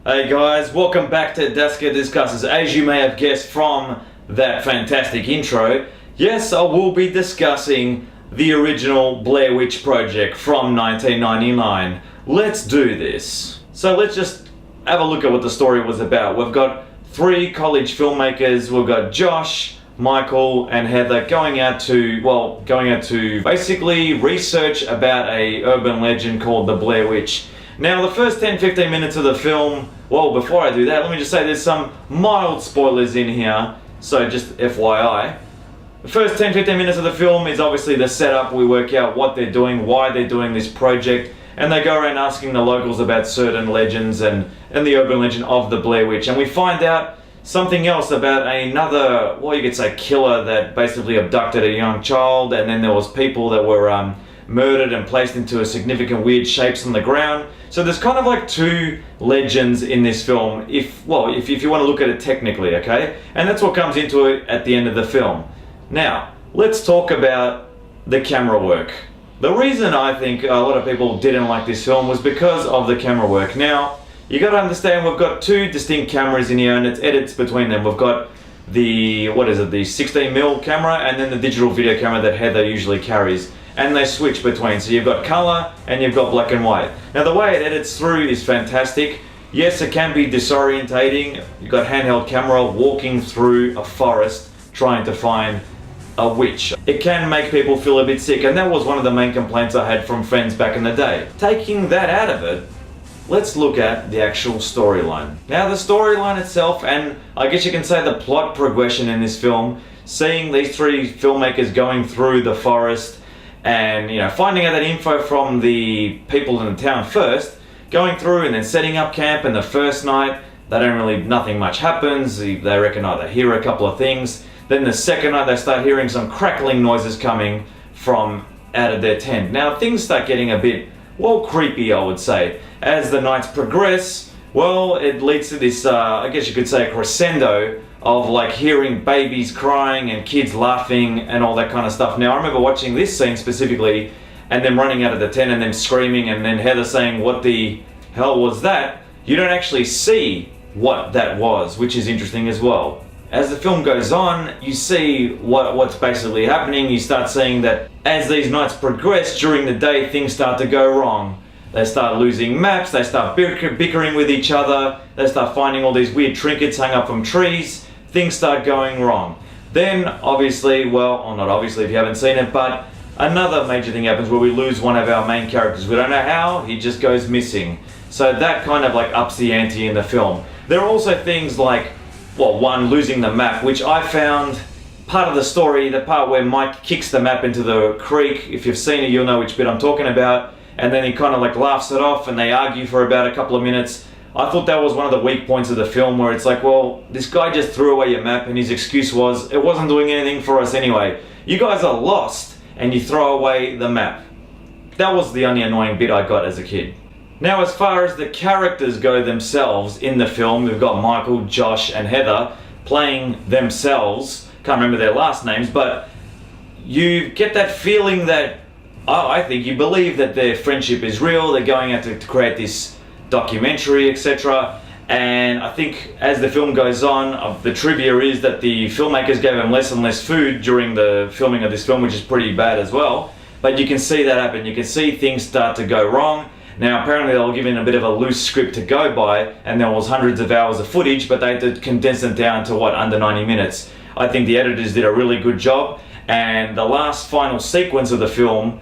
Hey guys, welcome back to Daska Discusses. As you may have guessed from that fantastic intro, yes, I will be discussing the original Blair Witch Project from 1999. Let's do this. So let's just have a look at what the story was about. We've got three college filmmakers. We've got Josh, Michael and Heather going out to basically research about a urban legend called the Blair Witch. Now the first 10-15 minutes of the film, well, before I do that, let me just say there's some mild spoilers in here, so just FYI. The first 10-15 minutes of the film is obviously the setup. We work out what they're doing, why they're doing this project, and they go around asking the locals about certain legends and the urban legend of the Blair Witch. And we find out something else about another, well, you could say killer that basically abducted a young child, and then there was people that were murdered and placed into a significant weird shapes on the ground. So there's kind of like two legends in this film, if you want to look at it technically, okay? And that's what comes into it at the end of the film. Now, let's talk about the camera work. The reason I think a lot of people didn't like this film was because of the camera work. Now, you got to understand we've got two distinct cameras in here and it's edits between them. We've got the, the 16mm camera and then the digital video camera that Heather usually carries. And they switch between, so you've got color and you've got black and white. Now the way it edits through is fantastic. Yes, it can be disorientating. You've got handheld camera walking through a forest trying to find a witch. It can make people feel a bit sick, and that was one of the main complaints I had from friends back in the day. Taking that out of it, let's look at the actual storyline. Now the storyline itself, and I guess you can say the plot progression in this film, seeing these three filmmakers going through the forest, and finding out that info from the people in the town first, going through and then setting up camp. And the first night nothing much happens. They reckon they hear a couple of things. Then the second night they start hearing some crackling noises coming from out of their tent. Now things start getting a bit, creepy, I would say. As the nights progress, it leads to this, I guess you could say, a crescendo of hearing babies crying and kids laughing and all that kind of stuff. Now I remember watching this scene specifically and then running out of the tent and then screaming, and then Heather saying, "What the hell was that?" You don't actually see what that was, which is interesting as well. As the film goes on, you see what's basically happening. You start seeing that as these nights progress during the day, things start to go wrong. They start losing maps, they start bickering with each other, they start finding all these weird trinkets hung up from trees. Things start going wrong. Then obviously, or not obviously if you haven't seen it, but another major thing happens where we lose one of our main characters. We don't know how, he just goes missing. So that kind of ups the ante in the film. There are also things like, one, losing the map, which I found part of the story, the part where Mike kicks the map into the creek. If you've seen it, you'll know which bit I'm talking about. And then he kind of laughs it off and they argue for about a couple of minutes. I thought that was one of the weak points of the film, where it's this guy just threw away your map and his excuse was, it wasn't doing anything for us anyway. You guys are lost and you throw away the map. That was the only annoying bit I got as a kid. Now as far as the characters go themselves in the film, we've got Michael, Josh and Heather playing themselves. Can't remember their last names, but you get that feeling that, I think you believe that their friendship is real. They're going out to create this documentary, etc. And I think as the film goes on, the trivia is that the filmmakers gave them less and less food during the filming of this film, which is pretty bad as well. But you can see that happen. You can see things start to go wrong. Now apparently they were given a bit of a loose script to go by, and there was hundreds of hours of footage, but they had to condense it down to under 90 minutes. I think the editors did a really good job, and the last final sequence of the film,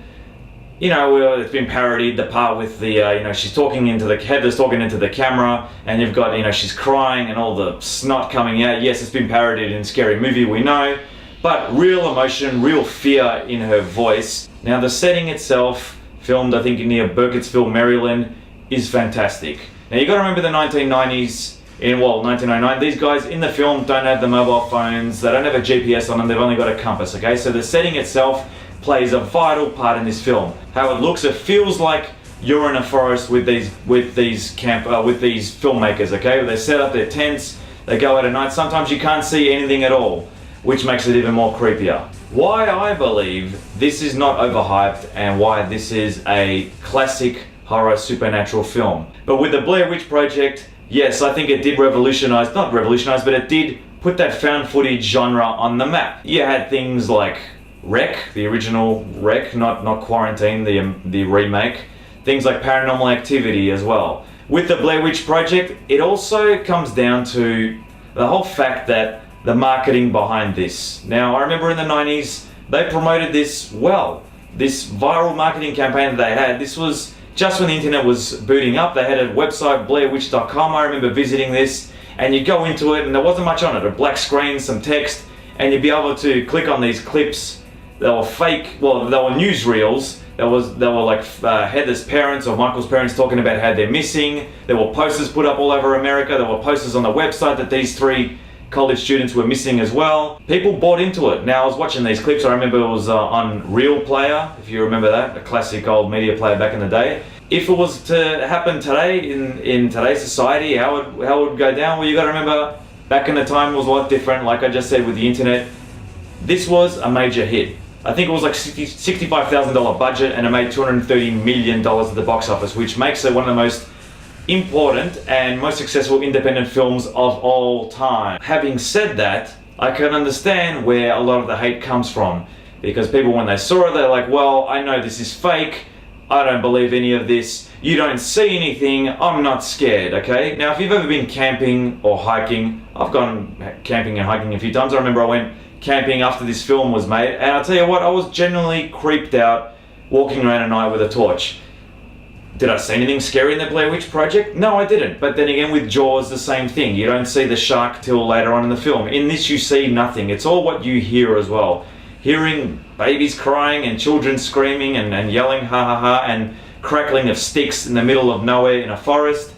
it's been parodied, the part with the, Heather's talking into the camera, and you've got, she's crying and all the snot coming out. Yes, it's been parodied in Scary Movie, we know, but real emotion, real fear in her voice. Now the setting itself, filmed I think near Burkittsville, Maryland, is fantastic. Now you got to remember the 1990s, 1999, these guys in the film don't have the mobile phones, they don't have a GPS on them, they've only got a compass, okay? So the setting itself plays a vital part in this film. How it looks, it feels like you're in a forest with these filmmakers, okay? They set up their tents, they go out at night. Sometimes you can't see anything at all, which makes it even more creepier. Why I believe this is not overhyped and why this is a classic horror supernatural film. But with the Blair Witch Project, yes, I think it did revolutionize, not revolutionize, but it did put that found footage genre on the map. You had things like Rec, the original Rec, not Quarantine, the remake. Things like Paranormal Activity as well. With the Blair Witch Project, it also comes down to the whole fact that the marketing behind this. Now, I remember in the 90s, they promoted this well. This viral marketing campaign that they had, this was just when the internet was booting up. They had a website, blairwitch.com. I remember visiting this, and you'd go into it and there wasn't much on it. A black screen, some text, and you'd be able to click on these clips. They were fake, well, they were newsreels. They were like Heather's parents or Michael's parents talking about how they're missing. There were posters put up all over America. There were posters on the website that these 3 college students were missing as well. People bought into it. Now, I was watching these clips. I remember it was on Real Player, if you remember that, a classic old media player back in the day. If it was to happen today, in today's society, how it would go down? Well, you got to remember, back in the time it was a lot different. Like I just said with the internet, this was a major hit. I think it was like $65,000 budget, and it made $230 million at the box office, which makes it one of the most important and most successful independent films of all time. Having said that, I can understand where a lot of the hate comes from, because people, when they saw it, they're like, well, I know this is fake, I don't believe any of this, you don't see anything, I'm not scared, okay? Now, if you've ever been camping or hiking, I've gone camping and hiking a few times. I remember I went camping after this film was made, and I'll tell you what, I was genuinely creeped out walking around at night with a torch. Did I see anything scary in the Blair Witch Project? No, I didn't. But then again, with Jaws, the same thing. You don't see the shark till later on in the film. In this, you see nothing. It's all what you hear as well. Hearing babies crying and children screaming and yelling ha ha ha, and crackling of sticks in the middle of nowhere in a forest.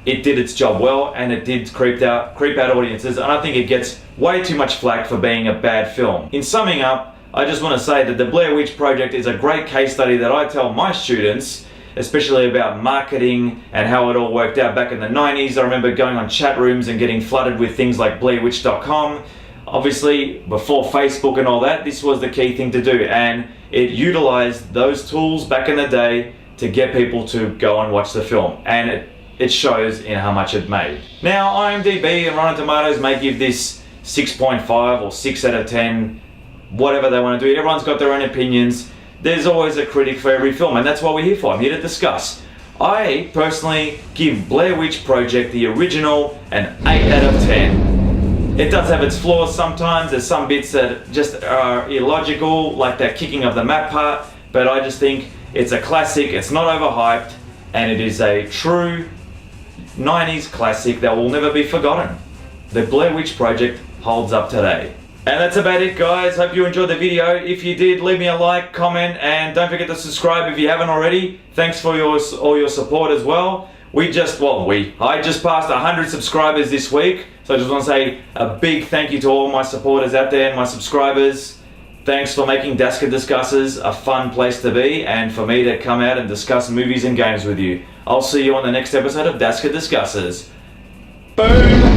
It did its job well, and it did creep out audiences, and I think it gets way too much flack for being a bad film. In summing up, I just want to say that the Blair Witch Project is a great case study that I tell my students, especially about marketing and how it all worked out back in the 90s. I remember going on chat rooms and getting flooded with things like blairwitch.com. Obviously, before Facebook and all that, this was the key thing to do, and it utilized those tools back in the day to get people to go and watch the film, and it shows in how much it made. Now, IMDb and Rotten Tomatoes may give this 6.5 or 6 out of 10, whatever they want to do. Everyone's got their own opinions. There's always a critic for every film, and that's what we're here for. I'm here to discuss. I personally give Blair Witch Project, the original, an 8 out of 10. It does have its flaws sometimes. There's some bits that just are illogical, like that kicking of the map part, but I just think it's a classic, it's not overhyped, and it is a true 90s classic that will never be forgotten. The Blair Witch Project holds up today. And that's about it, guys. Hope you enjoyed the video. If you did, leave me a like, comment, and don't forget to subscribe if you haven't already. Thanks for all your support as well. I just passed 100 subscribers this week, so I just want to say a big thank you to all my supporters out there and my subscribers. Thanks for making Daska Discusses a fun place to be, and for me to come out and discuss movies and games with you. I'll see you on the next episode of Daska Discusses. Boom!